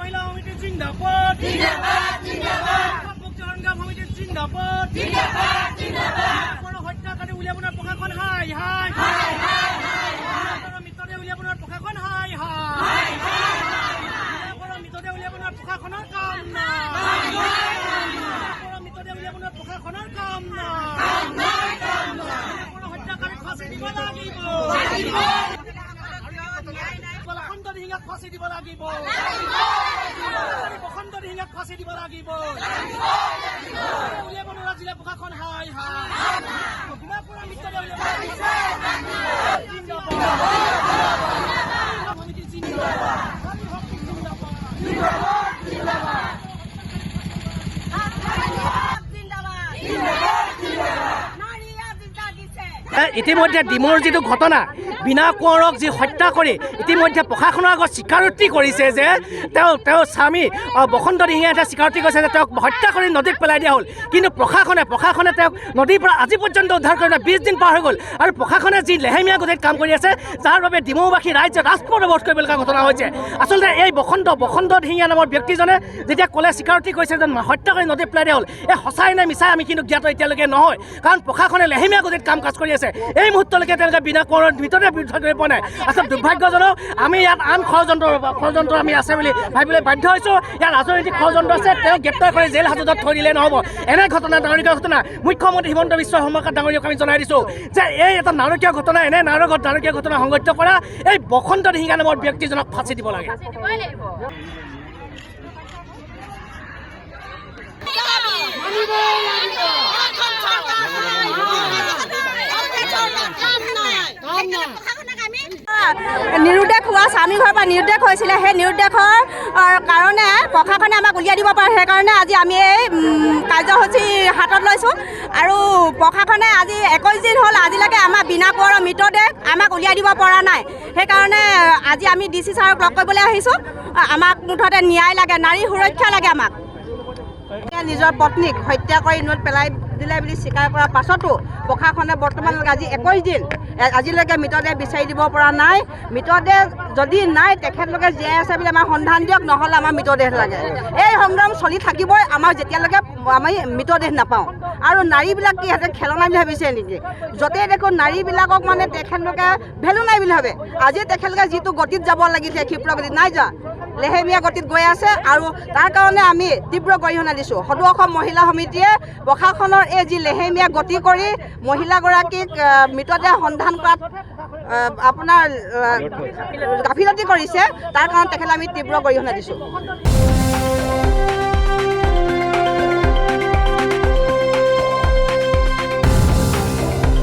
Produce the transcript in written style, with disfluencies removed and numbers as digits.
মহিলা সমিতি জিন্দাবাদ জিন্দাবাদ জিন্দাবাদ সংগ্ৰাম সমিতি জিন্দাবাদ জিন্দাবাদ জিন্দাবাদ হত্যাকাৰী উলিয়াবনৰ প্ৰশাসন হাই হাই হাই হাই হাই মৃতদেহ উলিয়াবনৰ প্ৰশাসন হাই হাই হাই মৃতদেহ উলিয়াবনৰ প্ৰশাসনৰ কাম নাই মৃতদেহ উলিয়াবনৰ প্ৰশাসনৰ কাম নাই হত্যাকাৰীক ফাঁচি দিব লাগিব বসন্ত দিহিঙাক ফাঁচি দিব লাগিব বসন্ত দিহিঙাক ফাঁচি দিব লাগিব উলিয়াব নোৱাৰা জিলা প্ৰশাসন হাই হাই পৰা মৃতদেহ ইতিমধ্যে ডিমৌৰ যিটো ঘটনা বিনা কোঁৱৰক যি হত্যা কৰি ইতিমধ্যে প্ৰশাসনৰ আগত স্বীকাৰোক্তি কৰিছে যে তেওঁ স্বামী বসন্ত দিহিঙে এটা স্বীকাৰোক্তি কৰিছে যে তেওঁক হত্যা কৰি নদীত পেলাই দিয়া হ'ল কিন্তু প্ৰশাসনে তেওঁক নদীৰ পৰা আজি পৰ্যন্ত উদ্ধাৰ কৰিবলৈ 20 দিন পাৰ হৈ গ'ল আৰু প্ৰশাসনে যি লেহেমীয়া গতিত কাম কৰি আছে যাৰ বাবে ডিমৌবাসী ৰাইজে ৰাজপথ অৱৰোধ কৰিবলগীয়া ঘটনা হৈছে আচলতে এই বসন্ত দিহিঙীয়া নামৰ ব্যক্তিজনে যেতিয়া ক'লে স্বীকাৰোক্তি কৰিছে যে হত্যা কৰি নদীত পেলাই দিয়া হ'ল এই সঁচাই নে মিছাই আমি কিন্তু জ্ঞাত এতিয়ালৈকে নহয় কাৰণ প্ৰশাসনে লেহেমীয়া গতিত কাম কাজ কৰি আছে এই মুহূৰ্তলৈকে তেওঁলোকে বিনা কোঁৱৰৰ ভিতৰতে বিৰুদ্ধ কৰিব পৰা নাই আচলতে দুৰ্ভাগ্যজনক আমি ইয়াত আন ষড়যন্ত্ৰ আমি আছে বুলি ভাবিবলৈ বাধ্য হৈছোঁ ইয়াত ৰাজনৈতিক ষড়যন্ত্ৰ আছে তেওঁক গ্ৰেপ্তাৰ কৰি জেল হাজতত থৈ দিলে নহ'ব এনে ঘটনা ডাঙৰীয়া ঘটনা মুখ্যমন্ত্ৰী হিমন্ত বিশ্ব শৰ্মা ডাঙৰীয়াক আমি জনাই দিছোঁ যে এই এটা নাৰকীয় ঘটনা এনে নাৰকীয় ঘটনা সংঘটিত কৰা এই বসন্ত দিহিঙা নামৰ ব্যক্তিজনক ফাঁচি দিব লাগে নিৰুদ্দেশ হোৱা স্বামী ঘৰৰ পৰা নিৰুদ্দেশ হৈছিলে সেই নিৰুদ্দেশৰ কাৰণে প্ৰশাসনে আমাক উলিয়াই দিব পাৰে সেইকাৰণে আজি আমি এই কাৰ্যসূচী হাতত লৈছোঁ আৰু প্ৰশাসনে আজি 21 দিন হ'ল আজিলৈকে আমাৰ বিনা কোঁৱৰৰ মৃতদেহ আমাক উলিয়াই দিব পৰা নাই সেইকাৰণে আজি আমি DC ছাৰক লগ কৰিবলৈ আহিছোঁ আমাক মুঠতে ন্যায় লাগে নাৰী সুৰক্ষা লাগে আমাক নিজৰ পত্নীক হত্যা কৰি নদীত পেলাই দিলে বুলি স্বীকাৰ কৰাৰ পাছতো প্ৰশাসনে বৰ্তমানলৈকে আজি 21 দিন আজিলৈকে মৃতদেহ বিচাৰি দিব পৰা নাই মৃতদেহ যদি নাই তেখেতলোকে জীয়াই আছে বুলি আমাক সন্ধান দিয়ক নহ'লে আমাৰ মৃতদেহ লাগে এই সংগ্ৰাম চলি থাকিবই আমাৰ যেতিয়ালৈকে আমি মৃতদেহ নাপাওঁ আৰু নাৰীবিলাক কি সিহঁতে খেলনা বুলি ভাবিছে নেকি য'তেই দেখোঁ নাৰীবিলাকক মানে তেখেতলোকে ভেলু নাই বুলি ভাবে আজি তেখেতলোকে যিটো গতিত যাব লাগিছে ক্ষীপ্ৰ গতিত নাই যোৱা লেহেমীয়া গতিত গৈ আছে আৰু তাৰ কাৰণে আমি তীব্ৰ গৰিহণা দিছোঁ সদৌ অসম মহিলা সমিতিয়ে প্ৰশাসনৰ এই যি লেহেমীয়া গতি কৰি মহিলাগৰাকীক মৃতদেহ সন্ধান কৰাত আপোনাৰ গাফিলতি কৰিছে তাৰ কাৰণে তেখেতক আমি তীব্ৰ গৰিহণা দিছোঁ